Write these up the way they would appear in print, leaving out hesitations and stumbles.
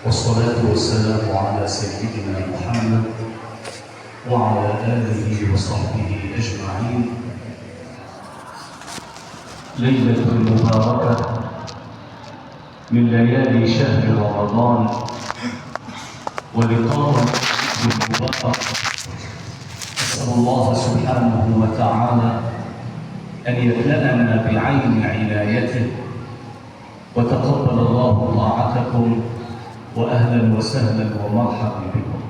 والصلاة والسلام على سيدنا محمد وعلى آله وصحبه أجمعين. ليلة مباركة من ليالي شهر رمضان ولقاء مبارك. أسأل الله سبحانه وتعالى أن يملأنا بعين عنايته. وتقبل الله طاعتكم وأهلا وسهلا ومرحبا بكم.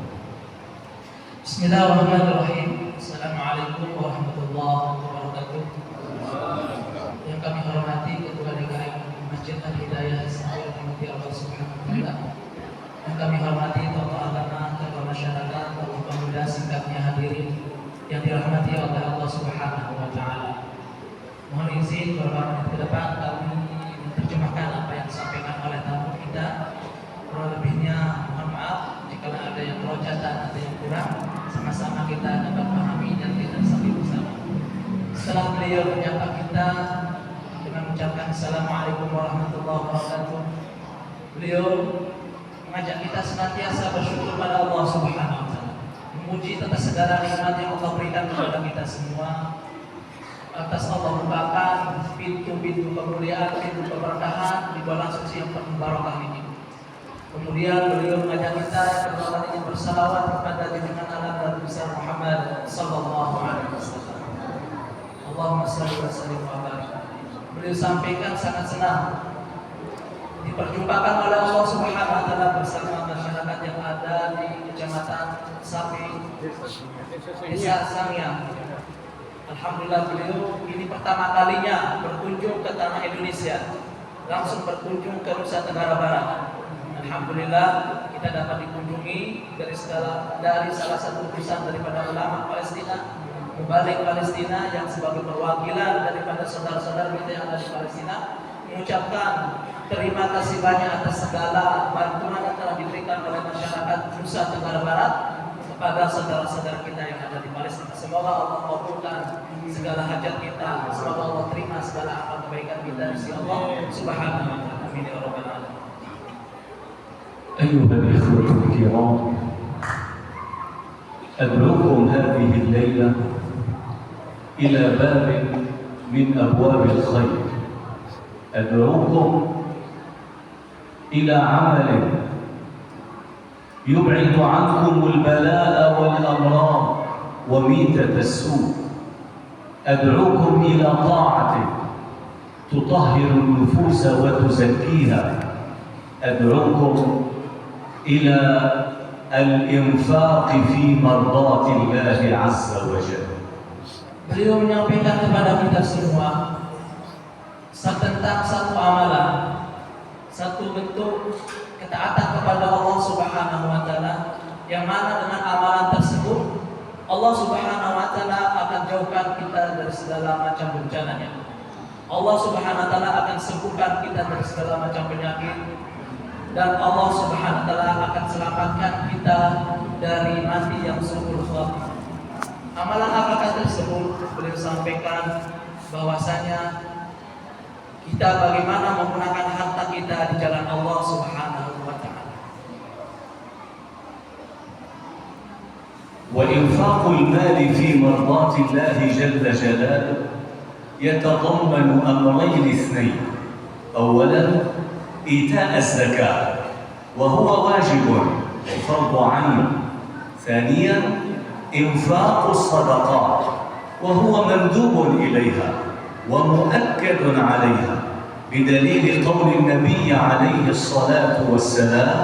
Bismillahirrahmanirrahim. Assalamualaikum warahmatullahi wabarakatuh. Yang kami hormati Ketua DKM Masjid Al-Hidayah Sahur Rahmati Allah Subhanahu wa Ta'ala. Yang kami hormati tokoh agama, tokoh masyarakat, tokoh pemuda, singkatnya hadirin yang dirahmati oleh Allah Subhanahu wa Ta'ala. Mohon izin beberapa menit ke depan kami menerjemahkan apa yang disampaikan oleh tamu kita. Kurang lebihnya mohon maaf jika ada yang kelojatan, ada yang kurang. Sama-sama kita dapat memahami dan kita saling bersama. Setelah beliau menyapa kita dengan mengucapkan Assalamualaikum warahmatullahi wabarakatuh, beliau mengajak kita senantiasa bersyukur pada Allah Subhanahu wa Ta'ala, memuji atas segala nikmat yang Allah berikan kepada kita semua. Atas Allah bukakan pintu-pintu kemuliaan, pintu keberkahan di bulan suci yang penuh barokah ini. Kemudian beliau mengajak kita yang pertama ini bersalawat kepada junjungan alam dan besar Muhammad sallallahu alaihi wasallam. Allahumma shalli wa sallim wa barik. Beliau sampaikan sangat senang diperjumpakan oleh Allah Subhanahu wa Ta'ala bersama masyarakat yang ada di Kecamatan Sapi, Desa Sangiang. Alhamdulillah beliau ini pertama kalinya berkunjung ke tanah Indonesia, langsung berkunjung ke Nusa Tenggara Barat. Alhamdulillah kita dapat dikunjungi dari salah satu utusan daripada ulama Palestina, Mubalik Palestina yang sebagai perwakilan daripada saudara-saudara kita yang ada di Palestina, mengucapkan terima kasih banyak atas segala bantuan yang telah diberikan oleh masyarakat Nusa Tenggara Barat kepada saudara-saudara kita yang ada di Palestina. Semoga Allah kabulkan segala hajat kita, semoga Allah terima segala amal kebaikan kita di sisi Allah Subhanahu wa Ta'ala. Amin ya rabbal alamin. أيها الإخوة الكرام، أدعوكم هذه الليلة إلى باب من أبواب الخير. أدعوكم إلى عمل يبعد عنكم البلاء والأمراض وميتة السوء. أدعوكم إلى طاعة تطهر النفوس وتزكيها. أدعوكم إلى الإنفاق في مرضاة الله عز وجل. Beliau menyampaikan kepada kita semua tentang satu amalan, satu bentuk ketaatan kepada Allah Subhanahu wa Ta'ala, yang mana dengan amalan tersebut Allah Subhanahu wa Ta'ala akan jauhkan kita dari segala macam bencananya. Allah Subhanahu wa Ta'ala akan sembuhkan kita dari segala macam penyakit. Dan Allah Subhanahu wa Ta'ala akan selamatkan kita dari mati yang su'ul khatimah. Amalan apakah tersebut? Beliau sampaikan bahwasanya kita bagaimana menggunakan harta kita di jalan Allah Subhanahu wa Ta'ala. وإنفاق المال في مرضاة الله جل جلاله يتضمن أمرين اثنين. أولاً إيتاء الزكاة وهو واجب وفرض عين. ثانيا إنفاق الصدقات وهو مندوب إليها ومؤكد عليها بدليل قول النبي عليه الصلاة والسلام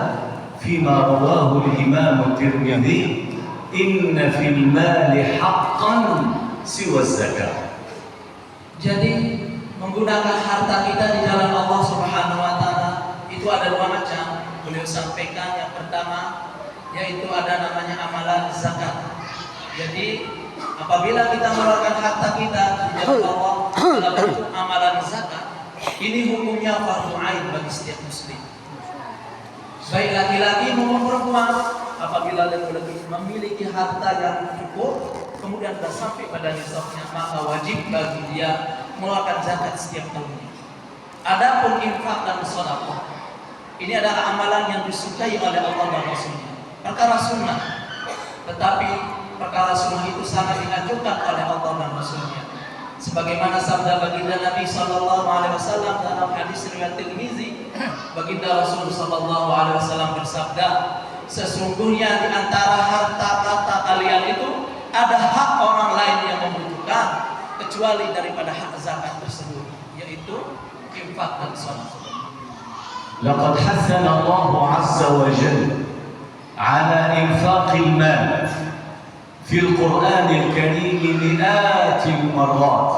فيما رواه الإمام الترمذي: إن في المال حقا سوى الزكاة. Jadi menggunakan harta kita di jalan Allah Subhanahu wa Ta'ala itu ada dua macam. Beliau sampaikan yang pertama yaitu ada namanya amalan zakat. Jadi apabila kita mengeluarkan harta kita di jalan Allah dalam bentuk amalan zakat, ini hukumnya fardhu ain bagi setiap muslim. Baik laki-laki maupun perempuan, apabila laki-laki memiliki harta yang cukup kemudian sudah sampai pada nisabnya, maka wajib bagi dia mengeluarkan zakat setiap tahunnya. Adapun infak dan sedekah Ini adalah amalan yang disukai oleh Allah dan Rasulnya, perkara sunnah. Tetapi perkara sunnah itu sangat dianjurkan oleh Allah dan Rasulnya. Sebagaimana sabda baginda Nabi Sallallahu Alaihi Wasallam dalam hadis riwayat Tirmizi, baginda Rasul Sallallahu Alaihi Wasallam bersabda, sesungguhnya di antara harta kalian itu ada hak orang lain yang membutuhkan, kecuali daripada hak zakat tersebut, yaitu infak dan sedekah. لقد حثنا الله عز وجل على إنفاق المال في القرآن الكريم مئات المرات.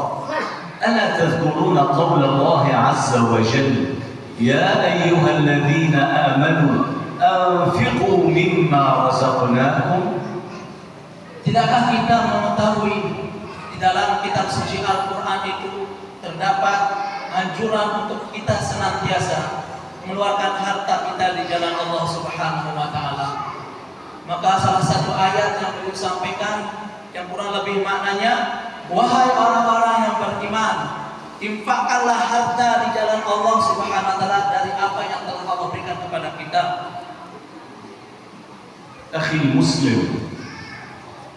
ألا تذكرون قول الله عز وجل يا أيها الذين آمنوا أنفقوا مما رزقناكم. Tidakkah kita mengetahui di dalam kitab suci Al-Quran itu terdapat anjuran untuk kita senantiasa mengeluarkan harta kita di jalan Allah Subhanahu wa taala. Maka salah satu ayat yang beliau sampaikan yang kurang lebih maknanya, wahai orang-orang yang beriman, infakkanlah harta di jalan Allah Subhanahu wa taala dari apa yang telah Allah berikan kepada kita. أخي المسلم،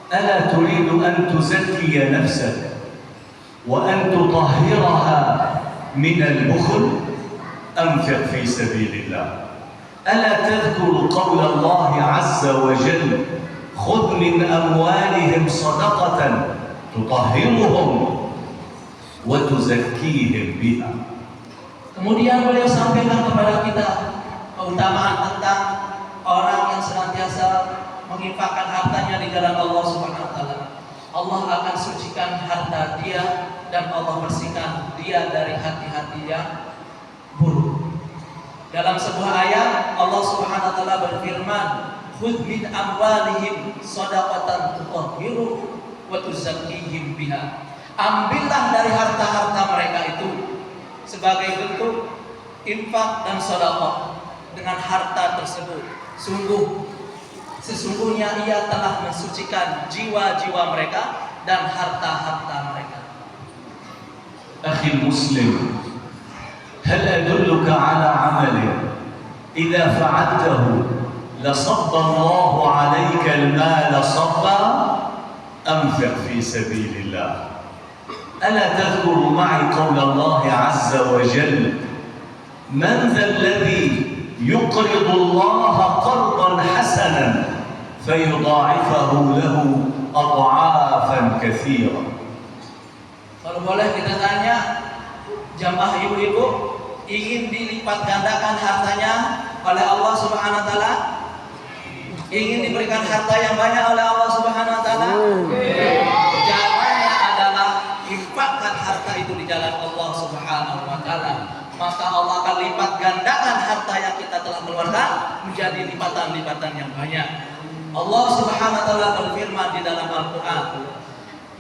ألا تريد أن تزكي نفسك وأن تطهرها من البخل؟ أنفق في سبيل الله. ألا تذكر قول الله عز وجل خذ من أموالهم صدقة تطهرهم وتزكيهم بها. Kemudian beliau sampaikan kepada kita keutamaan tentang orang yang senantiasa menginfakkan hartanya di jalan Allah Subhanahu wa taala. Allah akan sucikan harta dia dan Allah bersihkan dia dari hati-hati yang buruk. Dalam sebuah ayat Allah Subhanahu wa taala berfirman, "Khudh min amwalihim shadaqatan tutahhiruhum wa tuzakkihim biha." Ambillah dari harta-harta mereka itu sebagai bentuk infak dan sedekah. Dengan harta tersebut sesungguhnya ia telah mensucikan jiwa-jiwa mereka dan harta-harta mereka. أخي المسلم، هل أدلك على عمل إذا فعلته لصب الله عليك المال صبا؟ أنفق في سبيل الله. ألا تذكر معي قول الله عز وجل من ذا الذي يقرض الله قرضا حسنا فيضاعفه له أضعافا كثيرة. Kalau boleh kita tanya, jamaah ibu-ibu ingin dilipat gandakan hartanya oleh Allah Subhanahu wa taala? Ingin diberikan harta yang banyak oleh Allah Subhanahu wa taala? Jawabannya adalah infakkan harta itu di jalan Allah Subhanahu wa taala. Maka Allah akan lipat gandakan harta yang kita telah keluarkan menjadi lipatan-lipatan yang banyak. Allah Subhanahu wa taala berfirman di dalam Al-Qur'an,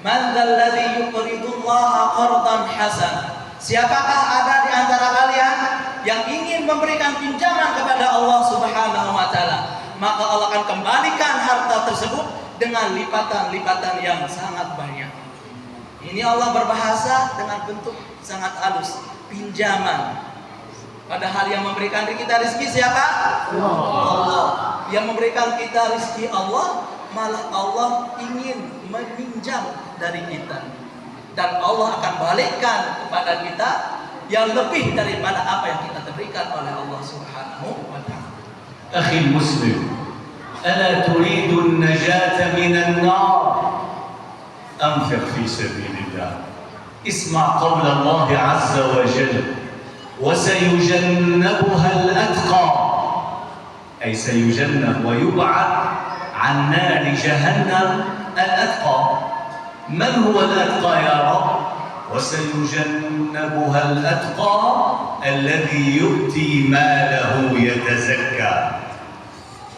"Man dzalladzi yuqridullaha qardan hasan." Siapakah ada di antara kalian yang ingin memberikan pinjaman kepada Allah Subhanahu wa taala? Maka Allah akan kembalikan harta tersebut dengan lipatan-lipatan yang sangat banyak. Ini Allah berbahasa dengan bentuk sangat halus, pinjaman. Padahal yang memberikan kita rezeki siapa? Allah. Yang memberikan kita rezeki Allah, malah Allah ingin meminjam dari kita. Dan Allah akan balikkan kepada kita yang lebih daripada apa yang kita diberikan oleh Allah Subhanahu wa taala. أخي المسلم، ألا تريد النجاة من النار؟ أنفق في سبيل الله. اسمع قول الله عز وجل وسيجنبها الأتقى، أي سيجنب ويبعد عن نار جهنم الأتقى. من هو الأتقى يا رب؟ وسيجنبها الأتقى الذي يؤتي ماله يتزكى.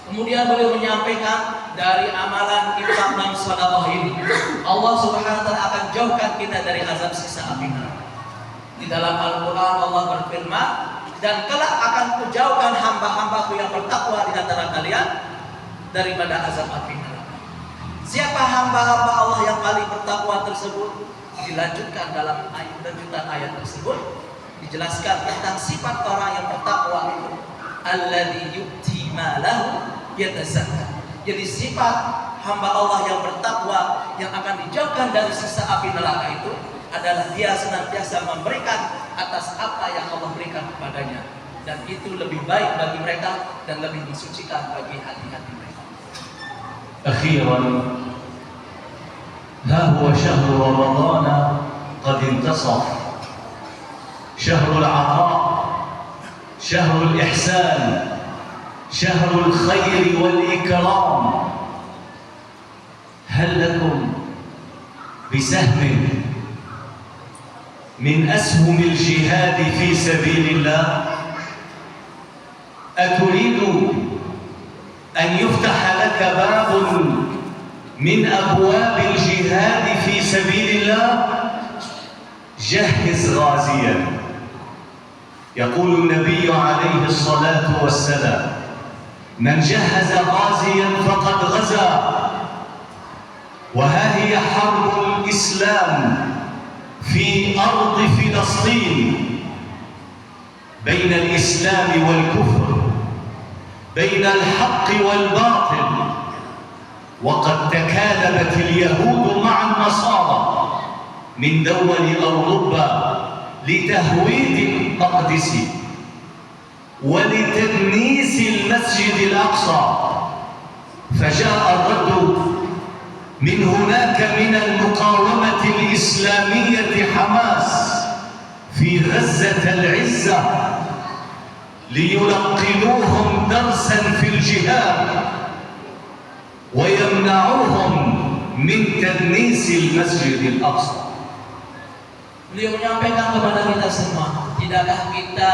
Kemudian beliau menyampaikan dari amalan infak dan sedekah ini, Allah Subhanahu wa taala akan jauhkan kita dari azab siksa api neraka. Di dalam Al-Qur'an Allah berfirman, "Dan kelak akan kujauhkan hamba-hambaku yang bertakwa di antara kalian daripada azab api neraka." Siapa hamba-hamba Allah yang paling bertakwa tersebut? Dilanjutkan dalam lanjutan ayat tersebut dijelaskan tentang sifat orang yang bertakwa itu. alladzi yu'ti malahu yatazakka. Jadi sifat hamba Allah yang bertakwa yang akan dijauhkan dari siksa api neraka itu adalah dia senantiasa memberikan atas apa yang Allah berikan kepadanya, dan itu lebih baik bagi mereka dan lebih mensucikan bagi hati-hati mereka. أخيرا ها هو شهر رمضان قد انتصف، شهر العطاء، شهر الإحسان، شهر الخير والإكرام. هل لكم بسهم من أسهم الجهاد في سبيل الله؟ أتريد أن يفتح لك باب من أبواب الجهاد في سبيل الله؟ جهز غازيا. يقول النبي عليه الصلاة والسلام: من جهز غازيا فقد غزا. وها هي حرب الإسلام في أرض فلسطين بين الإسلام والكفر، بين الحق والباطل. وقد تكالبت اليهود مع النصارى من دول أوروبا لتهويد المقدس ولتدنيس المسجد الأقصى، فجاء الرد من هناك من المقاومة الإسلامية حماس في غزة العزة ليلقنوهم درسا في الجهاد ويمنعوهم من تدنيس المسجد الأقصى. Beliau menyampaikan kepada kita semua, tidakkah kita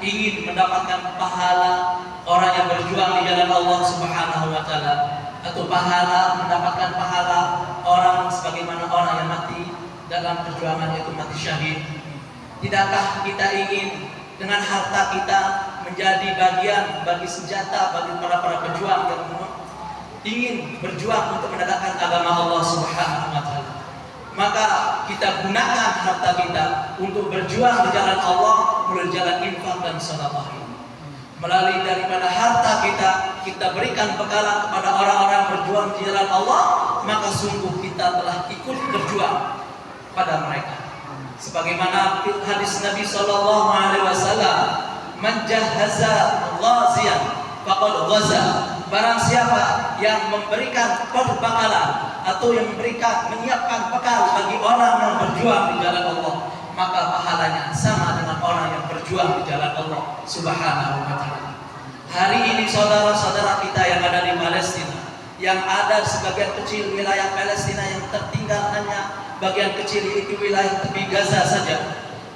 ingin mendapatkan pahala orang yang berjuang di jalan Allah Subhanahu wa taala, atau mendapatkan pahala orang sebagaimana orang yang mati dalam perjuangan, yaitu mati syahid? Tidakkah kita ingin dengan harta kita menjadi bagian bagi senjata bagi para pejuang yang ingin berjuang untuk menegakkan agama Allah Subhanahu wa taala? Maka kita gunakan harta kita untuk berjuang di jalan Allah melalui jalan infak dan sedekah ini. Melalui daripada harta kita berikan bekalan kepada orang-orang berjuang di jalan Allah, maka sungguh kita telah ikut berjuang pada mereka. Sebagaimana hadis Nabi sallallahu alaihi wasallam, "Man jahhaza ghaziyan faqad ghaza." Barang siapa yang memberikan perbekalan atau yang menyiapkan bekal bagi orang yang berjuang di jalan Allah, maka pahalanya sama dengan orang yang berjuang di jalan Allah Subhanahu wa taala. Hari ini saudara-saudara kita yang ada di Palestina, yang ada sebagian kecil wilayah Palestina yang tertinggal hanya bagian kecil, itu wilayah tepi Gaza saja.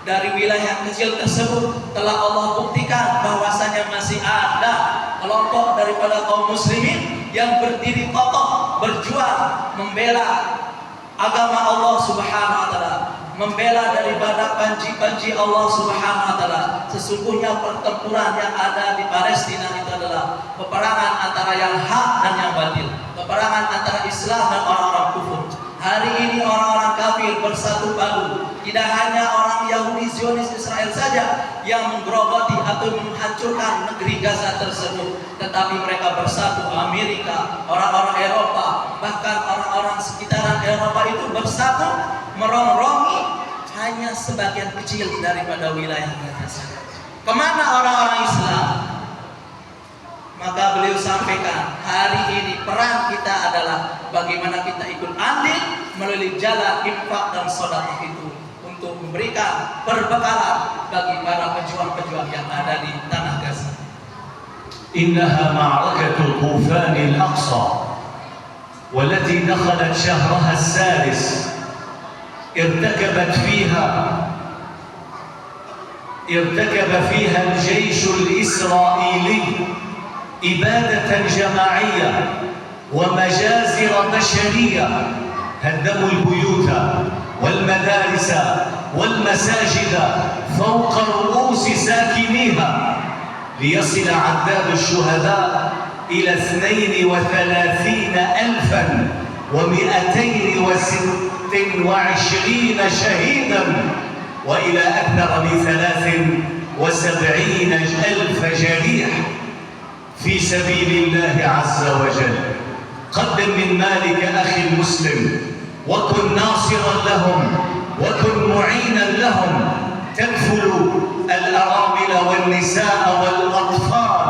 Dari wilayah kecil tersebut telah Allah buktikan bahwasanya masih ada kelompok daripada kaum muslimin yang berdiri kokoh berjuang membela agama Allah Subhanahu wa taala, membela daripada panji-panji Allah Subhanahu wa taala. Sesungguhnya pertempuran yang ada di Palestina itu adalah peperangan antara yang hak dan yang batil, peperangan antara Islam dan orang-orang kufur. Hari ini orang-orang kafir bersatu padu. Tidak hanya orang Yahudi Zionis Israel saja yang menggerogoti atau menghancurkan negeri Gaza tersebut, tetapi mereka bersatu. Amerika, orang-orang Eropa, bahkan orang-orang sekitaran Eropa itu bersatu merongrong hanya sebagian kecil daripada wilayah Gaza. Kemana orang-orang Islam? Maka beliau sampaikan, hari ini peran kita adalah bagaimana kita ikut andil melalui jalan infak dan sedekah itu untuk memberikan perbekalan bagi para pejuang-pejuang yang ada di tanah Gaza. إنها معركة الطوفان الأقصى والتي دخلت شهرها السادس، ارتكب فيها الجيش الإسرائيلي إبادة جماعية ومجازر بشرية، هدموا البيوت والمدارس والمساجد فوق رؤوس ساكنيها، ليصل عداد الشهداء إلى 32,226 شهيدا، وإلى أكثر من 170,000 جريح في سبيل الله عز وجل. قدم من مالك أخي المسلم، وكن ناصرا لهم، وكن معينا لهم، تكفل الأرامل والنساء والأطفال.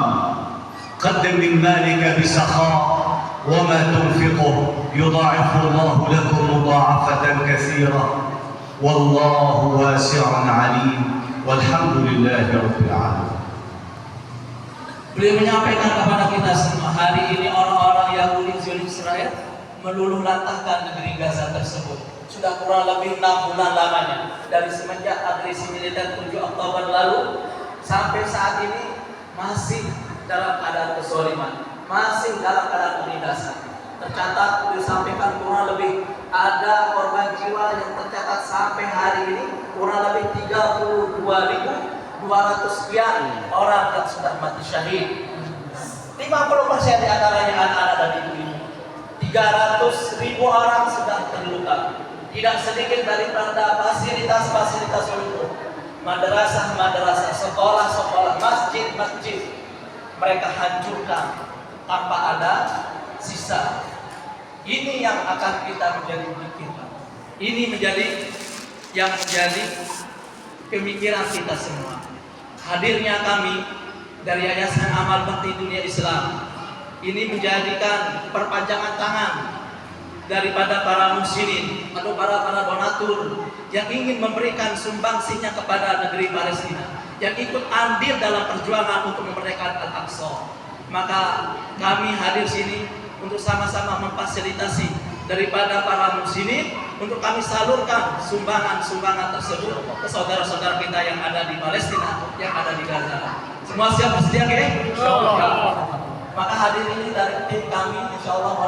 قدم من مالك بسخاء، وما تنفقه يضاعفه الله لكم مضاعفة كثيرة، والله واسع عليم، والحمد لله رب العالمين. Beliau menyampaikan kepada kita semua, hari ini orang-orang Yahudi Zionis Israel meluluh lantahkan negeri Gaza tersebut. Sudah kurang lebih 6 bulan lamanya, dari semenjak agresi militer 7 Oktober lalu sampai saat ini masih dalam keadaan kezaliman, masih dalam keadaan penindasan. Tercatat disampaikan kurang lebih ada korban jiwa yang tercatat sampai hari ini kurang lebih 32.200 sekian orang yang sudah mati syahid. 50% di antaranya anak-anak dan ibu-ibu. 300.000 orang sudah terluka. Tidak sedikit daripada fasilitas-fasilitas untuk madrasah-madrasah, sekolah-sekolah, masjid-masjid mereka hancurkan tanpa ada sisa. Ini yang akan kita menjadi pikiran. Ini menjadi yang menjadi pemikiran kita semua. Hadirnya kami dari Yayasan Amal Bakti Dunia Islam ini menjadikan perpanjangan tangan daripada para muslimin atau para donatur yang ingin memberikan sumbangsihnya kepada negeri Palestina, yang ikut andil dalam perjuangan untuk memerdekakan Al-Aqsa. Maka kami hadir sini untuk sama-sama memfasilitasi daripada para muslimin untuk kami salurkan sumbangan-sumbangan tersebut ke saudara-saudara kita yang ada di Palestina, yang ada di Gaza. Semua siap bersedia, Insyaallah. Maka hadir ini dari tim kami, Insyaallah.